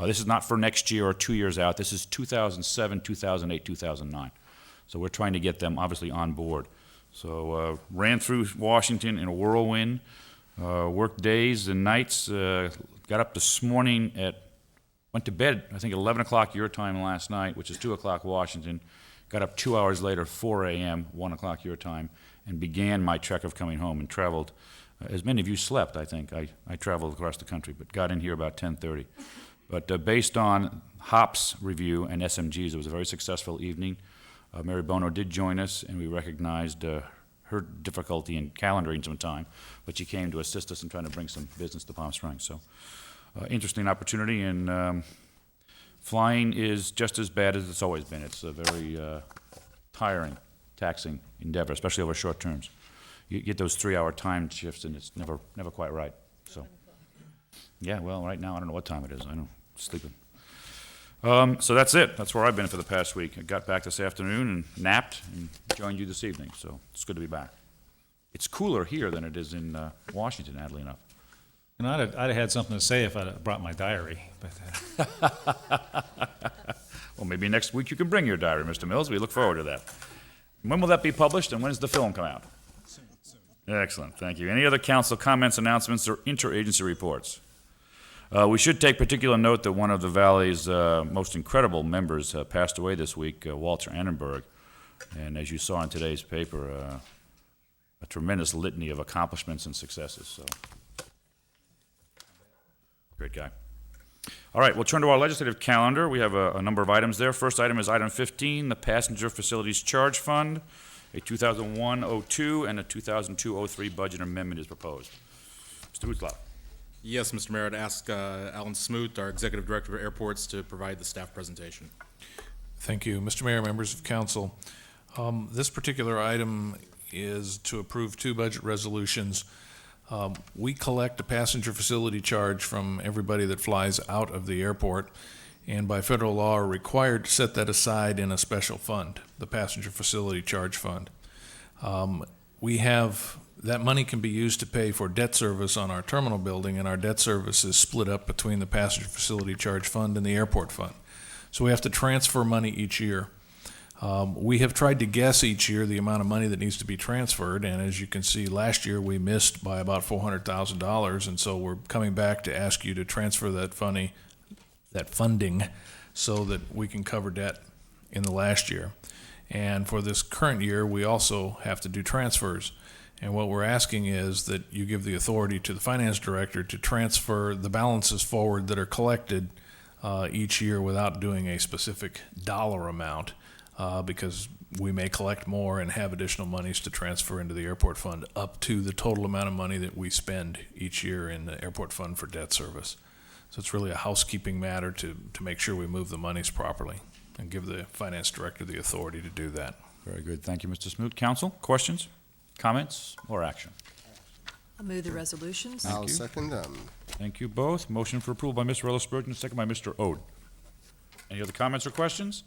A: this is not for next year or 2 years out. This is 2007, 2008, 2009. So we're trying to get them obviously on board. So ran through Washington in a whirlwind, worked days and nights, got up this morning went to bed, I think, at 11 o'clock your time last night, which is 2 o'clock Washington. Got up 2 hours later, 4 a.m., 1 o'clock your time, and began my trek of coming home and traveled. As many of you slept, I think. I traveled across the country, but got in here about 10:30. But based on HOPS review and SMG's, it was a very successful evening. Mary Bono did join us, and we recognized her difficulty in calendaring some time, but she came to assist us in trying to bring some business to Palm Springs. So, interesting opportunity, and flying is just as bad as it's always been. It's a very tiring, taxing endeavor, especially over short terms. You get those 3-hour time shifts, and it's never quite right. So, yeah, well, right now I don't know what time it is. I know, sleeping. So that's it. That's where I've been for the past week. I got back this afternoon and napped and joined you this evening. So it's good to be back. It's cooler here than it is in Washington, oddly enough.
H: And I'd have had something to say if I'd have brought my diary, but,
A: Well, maybe next week you can bring your diary, Mr. Mills. We look forward to that. When will that be published, and when does the film come out? Soon. Excellent, thank you. Any other council comments, announcements, or interagency reports? We should take particular note that one of the Valley's most incredible members passed away this week, Walter Annenberg. And as you saw in today's paper, a tremendous litany of accomplishments and successes. So, great guy. All right, we'll turn to our legislative calendar. We have a number of items there. First item is item 15, the Passenger Facilities Charge Fund. A 2001-02 and a 2002-03 budget amendment is proposed. Mr. Utzlau.
N: Yes, Mr. Mayor, I'd ask Alan Smoot, our Executive Director of Airports, to provide the staff presentation.
L: Thank you. Mr. Mayor, members of council, this particular item is to approve 2 budget resolutions. We collect a passenger facility charge from everybody that flies out of the airport, and by federal law are required to set that aside in a special fund, the Passenger Facility Charge Fund. That money can be used to pay for debt service on our terminal building, and our debt service is split up between the Passenger Facility Charge Fund and the Airport Fund. So we have to transfer money each year. We have tried to guess each year the amount of money that needs to be transferred, and as you can see, last year we missed by about $400,000, and so we're coming back to ask you to transfer that funding so that we can cover debt in the last year. And for this current year, we also have to do transfers. And what we're asking is that you give the authority to the finance director to transfer the balances forward that are collected each year without doing a specific dollar amount, because we may collect more and have additional monies to transfer into the airport fund up to the total amount of money that we spend each year in the airport fund for debt service. So it's really a housekeeping matter to make sure we move the monies properly and give the finance director the authority to do that.
A: Very good. Thank you, Mr. Smoot. Council, questions, comments, or action?
K: I'll move the resolutions.
I: I'll second them.
A: Thank you both. Motion for approval by Mr. Ellis-Spurgeon, second by Mr. Ode. Any other comments or questions?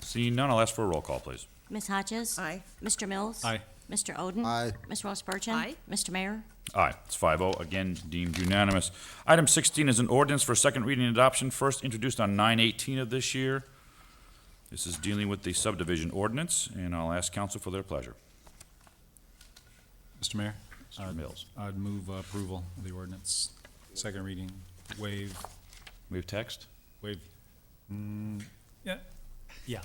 A: Seeing none, I'll ask for a roll call, please.
B: Ms. Hodges?
J: Aye.
B: Mr. Mills?
H: Aye.
B: Mr. Oden?
I: Aye.
B: Ms. Ross Spurgeon?
K: Aye.
B: Mr. Mayor?
A: Aye, it's 5-0, again deemed unanimous. Item 16 is an ordinance for second reading and adoption, first introduced on 9/18 of this year. This is dealing with the subdivision ordinance, and I'll ask council for their pleasure.
H: Mr. Mayor?
A: Mr. Mills.
H: I'd move approval of the ordinance, second reading, waive,
A: Text?
H: yeah.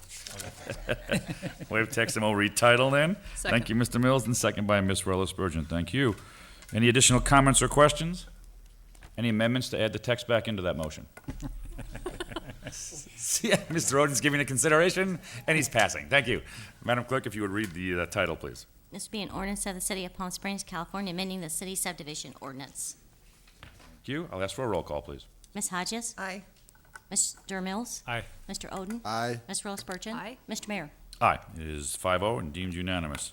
A: Waive text and we'll read title then.
K: Second.
A: Thank you, Mr. Mills, and second by Ms. Ellis-Spurgeon. Thank you. Any additional comments or questions? Any amendments to add the text back into that motion? Yeah, Mr. Oden's giving it consideration, and he's passing. Thank you. Madam Clerk, if you would read the title, please.
B: This would be an ordinance of the City of Palm Springs, California, amending the city subdivision ordinance.
A: Thank you. I'll ask for a roll call, please.
B: Ms. Hodges?
J: Aye.
B: Mr. Mills?
H: Aye.
B: Mr. Oden?
I: Aye.
B: Ms. Ross Spurgeon?
K: Aye.
B: Mr. Mayor?
A: Aye. It is 5-0 and deemed unanimous.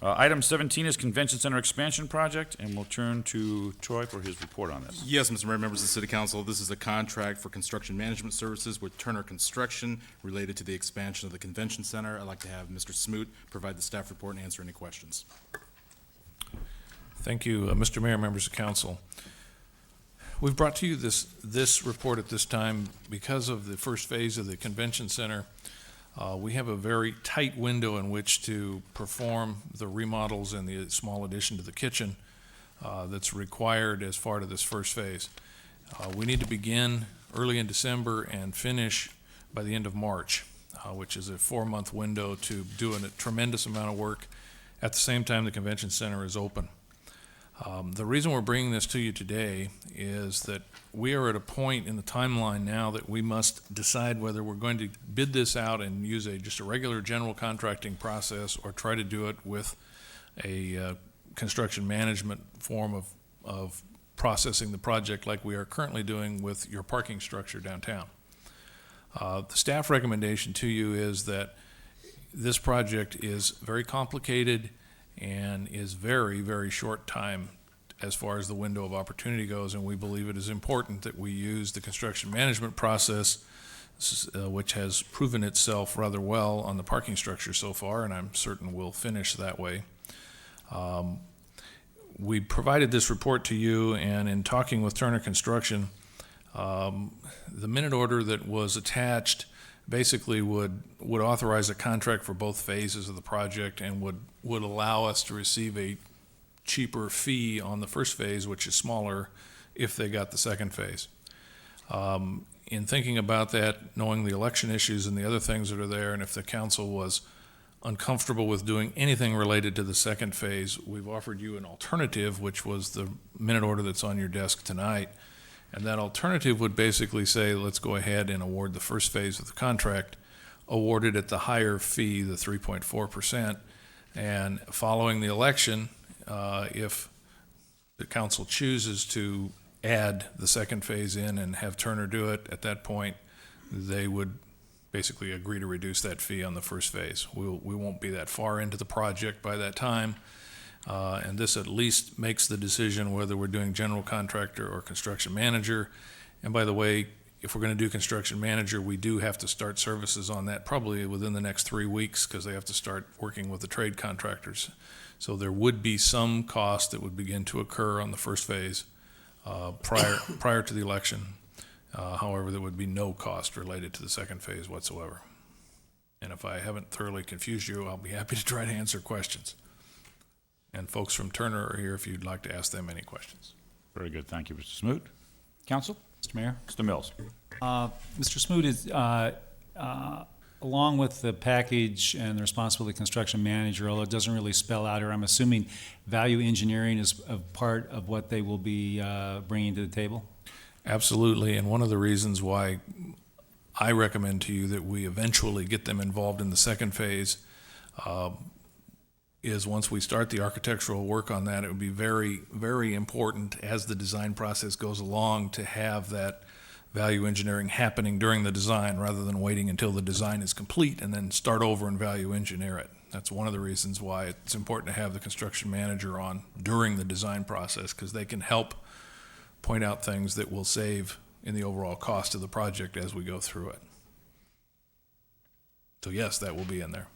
A: Item 17 is Convention Center Expansion Project, and we'll turn to Troy for his report on this.
N: Yes, Mr. Mayor, members of the City Council, this is a contract for construction management services with Turner Construction related to the expansion of the Convention Center. I'd like to have Mr. Smoot provide the staff report and answer any questions.
L: Thank you, Mr. Mayor, members of council. We've brought to you this report at this time because of the first phase of the convention center. We have a very tight window in which to perform the remodels and the small addition to the kitchen that's required as part of this first phase. We need to begin early in December and finish by the end of March, which is a 4-month window to do a tremendous amount of work at the same time the convention center is open. The reason we're bringing this to you today is that we are at a point in the timeline now that we must decide whether we're going to bid this out and use just a regular general contracting process or try to do it with a construction management form of processing the project like we are currently doing with your parking structure downtown. The staff recommendation to you is that this project is very complicated and is very, very short time as far as the window of opportunity goes, and we believe it is important that we use the construction management process, which has proven itself rather well on the parking structure so far, and I'm certain will finish that way. We provided this report to you, and in talking with Turner Construction, the minute order that was attached basically would authorize a contract for both phases of the project and would allow us to receive a cheaper fee on the first phase, which is smaller, if they got the second phase. In thinking about that, knowing the election issues and the other things that are there, and if the council was uncomfortable with doing anything related to the second phase, we've offered you an alternative, which was the minute order that's on your desk tonight. And that alternative would basically say, let's go ahead and award the first phase of the contract, awarded at the higher fee, the 3.4%. And following the election, if the council chooses to add the second phase in and have Turner do it, at that point, they would basically agree to reduce that fee on the first phase. We won't be that far into the project by that time. And this at least makes the decision whether we're doing general contractor or construction manager. And by the way, if we're going to do construction manager, we do have to start services on that probably within the next 3 weeks because they have to start working with the trade contractors. So there would be some cost that would begin to occur on the first phase prior to the election. However, there would be no cost related to the second phase whatsoever. And if I haven't thoroughly confused you, I'll be happy to try to answer questions. And folks from Turner are here if you'd like to ask them any questions.
A: Very good. Thank you, Mr. Smoot. Counsel?
H: Mr. Mayor?
A: Mr. Mills.
H: Mr. Smoot, is, along with the package and the responsibility of the construction manager, although it doesn't really spell out here, I'm assuming value engineering is a part of what they will be bringing to the table?
L: Absolutely, and one of the reasons why I recommend to you that we eventually get them involved in the second phase is once we start the architectural work on that, it would be very, very important as the design process goes along to have that value engineering happening during the design rather than waiting until the design is complete and then start over and value engineer it. That's one of the reasons why it's important to have the construction manager on during the design process, because they can help point out things that will save in the overall cost of the project as we go through it. So yes, that will be in there.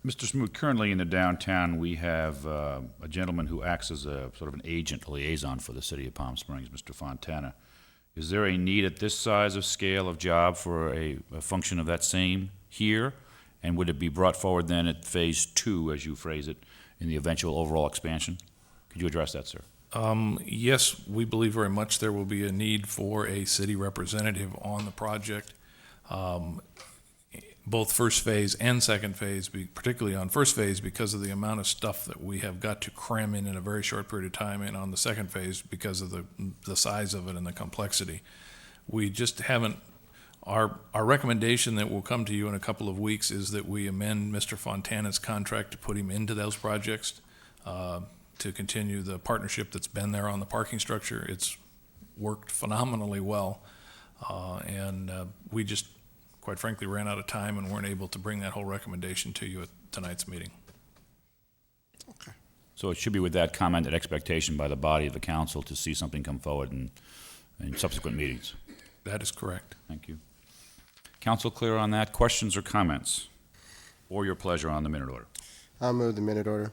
A: Mr. Smoot, currently in the downtown, we have a gentleman who acts as a sort of an agent, a liaison for the city of Palm Springs, Mr. Fontana. Is there a need at this size of scale of job for a function of that same here? And would it be brought forward then at phase 2, as you phrase it, in the eventual overall expansion? Could you address that, sir?
L: Yes, we believe very much there will be a need for a city representative on the project. Both first phase and second phase, particularly on first phase because of the amount of stuff that we have got to cram in a very short period of time, and on the second phase because of the size of it and the complexity. We just haven't, our recommendation that will come to you in a couple of weeks is that we amend Mr. Fontana's contract to put him into those projects to continue the partnership that's been there on the parking structure. It's worked phenomenally well, and we just quite frankly ran out of time and weren't able to bring that whole recommendation to you at tonight's meeting.
I: Okay.
A: So it should be with that comment and expectation by the body of the council to see something come forward in subsequent meetings.
L: That is correct.
A: Thank you. Council clear on that? Questions or comments? Or your pleasure on the minute order?
I: I'll move the minute order.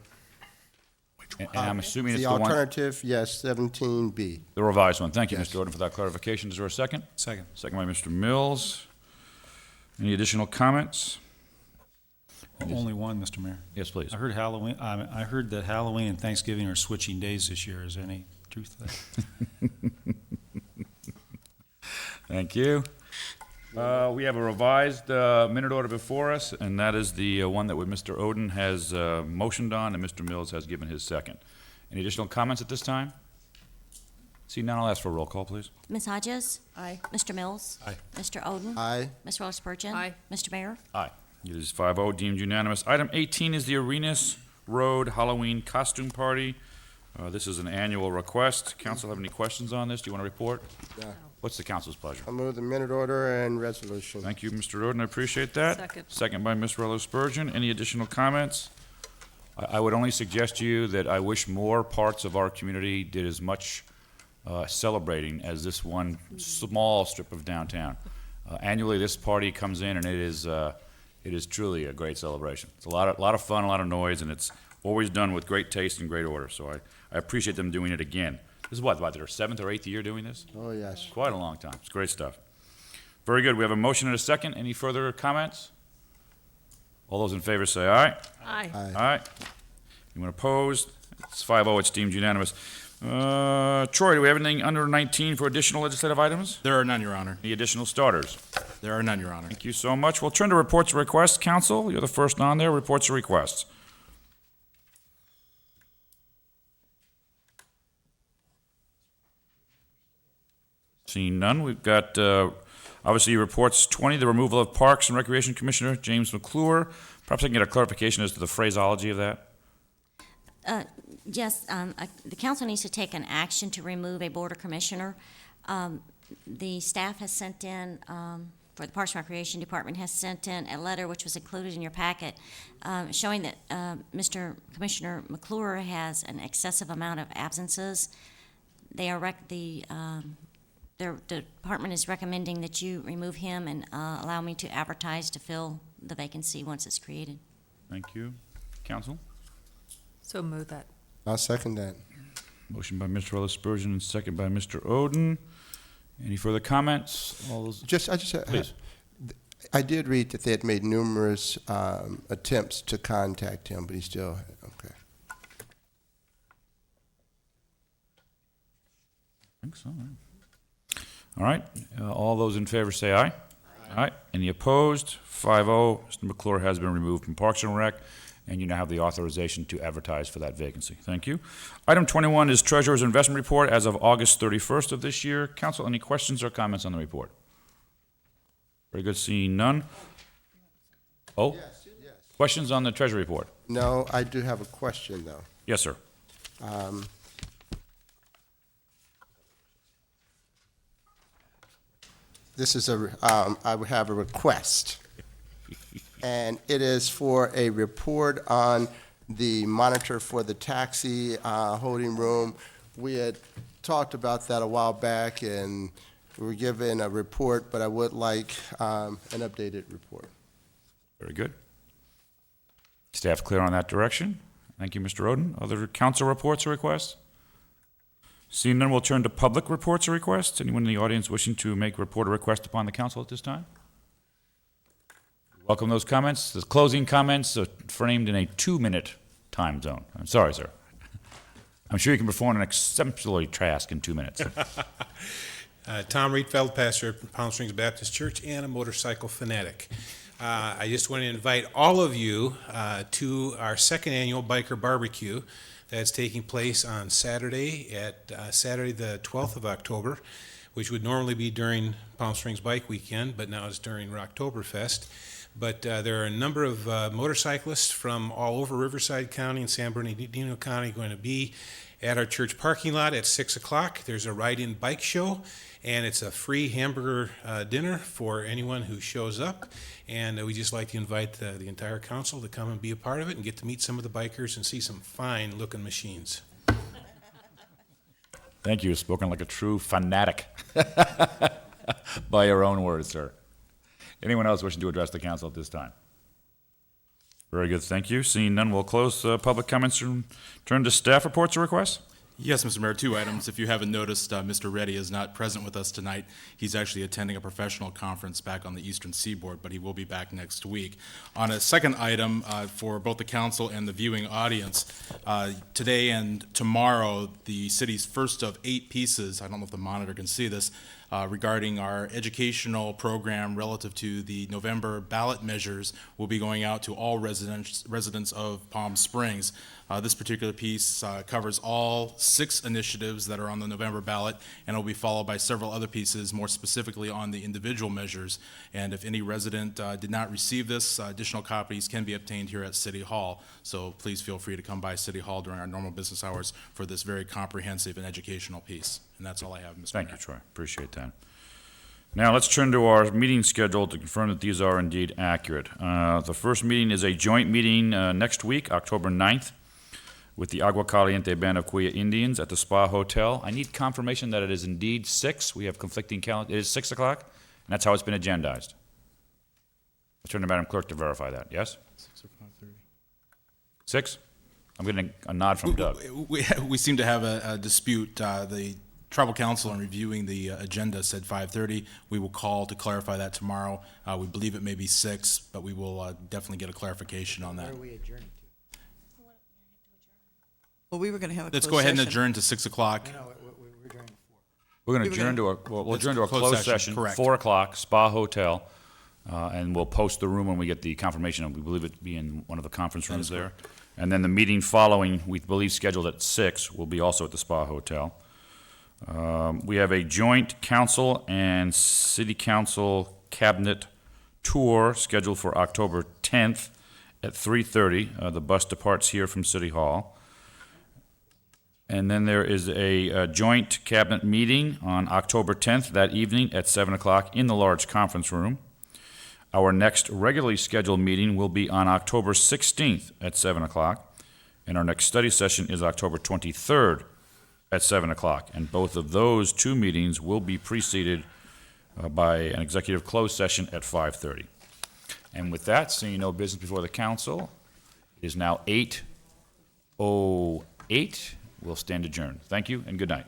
A: And I'm assuming it's
I: The
A: the one,
I: alternative, yes, 17B.
A: the revised one. Thank you,
I: Yes.
A: Mr. Gordon, for that clarification. Is there a second?
H: Second.
A: Second by Mr. Mills. Any additional comments?
H: Only one, Mr. Mayor.
A: Yes, please.
H: I heard Halloween, I heard that Halloween and Thanksgiving are switching days this year. Is there any truth to that?
A: Thank you. We have a revised minute order before us, and that is the one that Mr. Oden has motioned on and Mr. Mills has given his second. Any additional comments at this time? See none, I'll ask for a roll call, please.
B: Ms. Hodges?
J: Aye.
B: Mr. Mills?
H: Aye.
B: Mr. Oden?
I: Aye.
B: Ms. Rose Spurgeon?
K: Aye.
B: Mr. Mayor?
A: Aye. It is 5-0, deemed unanimous. Item 18 is the Arenas Road Halloween Costume Party. This is an annual request. Council have any questions on this? Do you want to report?
I: Yeah.
A: What's the council's pleasure?
I: I'll move the minute order and resolution.
A: Thank you, Mr. Roden, I appreciate that.
K: Second.
A: Second by Ms. Rose Spurgeon. Any additional comments? I would only suggest to you that I wish more parts of our community did as much celebrating as this one small strip of downtown. Annually, this party comes in, and it is truly a great celebration. It's a lot of fun, a lot of noise, and it's always done with great taste and great order. So I appreciate them doing it again. This is what, about their 7th or 8th year doing this?
I: Oh, yes.
A: Quite a long time. It's great stuff. Very good. We have a motion and a second. Any further comments? All those in favor say aye.
K: Aye.
A: Aye. Anyone opposed? It's 5-0. It's deemed unanimous. Troy, do we have anything under 19 for additional legislative items?
N: There are none, Your Honor.
A: Any additional starters?
N: There are none, Your Honor.
A: Thank you so much. We'll turn to reports and requests. Council, you're the first on there. Reports and requests. Seeing none, we've got, obviously, reports 20, the removal of Parks and Recreation Commissioner James McClure. Perhaps I can get a clarification as to the phraseology of that?
B: Yes, the council needs to take an action to remove a border commissioner. The staff has sent in, for the Parks and Recreation Department, has sent in a letter which was included in your packet, showing that Mr. Commissioner McClure has an excessive amount of absences. They are the department is recommending that you remove him and allow me to advertise to fill the vacancy once it's created.
A: Thank you. Council?
K: So move that.
I: I'll second that.
A: Motion by Mr. Ellis Spurgeon and second by Mr. Oden. Any further comments? All those, please.
I: I did read that they had made numerous attempts to contact him, but he still, okay.
A: I think so. All right. All those in favor say aye. Aye. Any opposed? 5-0. Mr. McClure has been removed from Parks and Rec, and you now have the authorization to advertise for that vacancy. Thank you. Item 21 is Treasurer's Investment Report as of August 31st of this year. Council, any questions or comments on the report? Very good. Seeing none. Oh?
I: Yes.
A: Questions on the Treasury Report?
I: No, I do have a question, though.
A: Yes, sir.
I: This is I would have a request. And it is for a report on the monitor for the taxi holding room. We had talked about that a while back, and we were given a report, but I would like an updated report.
A: Very good. Staff clear on that direction? Thank you, Mr. Oden. Other council reports or requests? Seeing none, we'll turn to public reports or requests. Anyone in the audience wishing to make report or request upon the council at this time? Welcome those comments. The closing comments are framed in a 2-minute time zone. I'm sorry, sir. I'm sure you can perform an exemplary task in 2 minutes.
O: Tom Rietfeld, pastor of Palm Springs Baptist Church and a motorcycle fanatic. I just want to invite all of you to our second annual Biker Barbecue that's taking place on Saturday, Saturday the 12th of October, which would normally be during Palm Springs Bike Weekend, but now it's during Rocktoberfest. But there are a number of motorcyclists from all over Riverside County and San Bernardino County going to be at our church parking lot at 6 o'clock. There's a ride-in bike show, and it's a free hamburger dinner for anyone who shows up. And we just like to invite the entire council to come and be a part of it and get to meet some of the bikers and see some fine-looking machines.
A: Thank you. Spoken like a true fanatic. By your own words, sir. Anyone else wishing to address the council at this time? Very good, thank you. Seeing none, we'll close public comments and turn to staff reports or requests.
N: Yes, Mr. Mayor, 2 items. If you haven't noticed, Mr. Reddy is not present with us tonight. He's actually attending a professional conference back on the Eastern Seaboard, but he will be back next week. On a second item, for both the council and the viewing audience, today and tomorrow, the city's first of 8 pieces, I don't know if the monitor can see this, regarding our educational program relative to the November ballot measures will be going out to all residents of Palm Springs. This particular piece covers all 6 initiatives that are on the November ballot, and it will be followed by several other pieces more specifically on the individual measures. And if any resident did not receive this, additional copies can be obtained here at City Hall. So please feel free to come by City Hall during our normal business hours for this very comprehensive and educational piece. And that's all I have, Mr.
A: Thank
N: Mayor.
A: you, Troy. Appreciate that. Now, let's turn to our meeting schedule to confirm that these are indeed accurate. The first meeting is a joint meeting next week, October 9th, with the Agua Caliente Band of Kuya Indians at the Spa Hotel. I need confirmation that it is indeed 6. We have conflicting calendars. It is 6 o'clock, and that's how it's been agendized. I turn to Madam Clerk to verify that. Yes?
N: 6 or 5:30.
A: 6? I'm getting a nod from Doug.
N: We seem to have a dispute. The Tribal Council, in reviewing the agenda, said 5:30. We will call to clarify that tomorrow. We believe it may be 6, but we will definitely get a clarification on that.
C: Where are we adjourning to?
J: Well, we were going to have a
N: Let's
J: closed
N: go ahead and
J: session.
N: adjourn to 6 o'clock.
C: No, we're adjourning to 4.
A: We're going
J: We
A: to
J: were
A: adjourn to a, we'll
N: It's
A: adjourn to a
N: closed
A: closed
N: session,
A: session,
N: correct.
A: 4 o'clock, Spa Hotel, and we'll post the room when we get the confirmation. We believe it to be in one of the conference rooms there. And then the meeting following, we believe scheduled at 6, will be also at the Spa Hotel. We have a joint council and city council cabinet tour scheduled for October 10th at 3:30. The bus departs here from City Hall. And then there is a joint cabinet meeting on October 10th that evening at 7 o'clock in the large conference room. Our next regularly scheduled meeting will be on October 16th at 7 o'clock, and our next study session is October 23rd at 7 o'clock. And both of those 2 meetings will be preceded by an executive closed session at 5:30. And with that, seeing no business before the council, it is now 8:08. We'll stand adjourned. Thank you and good night.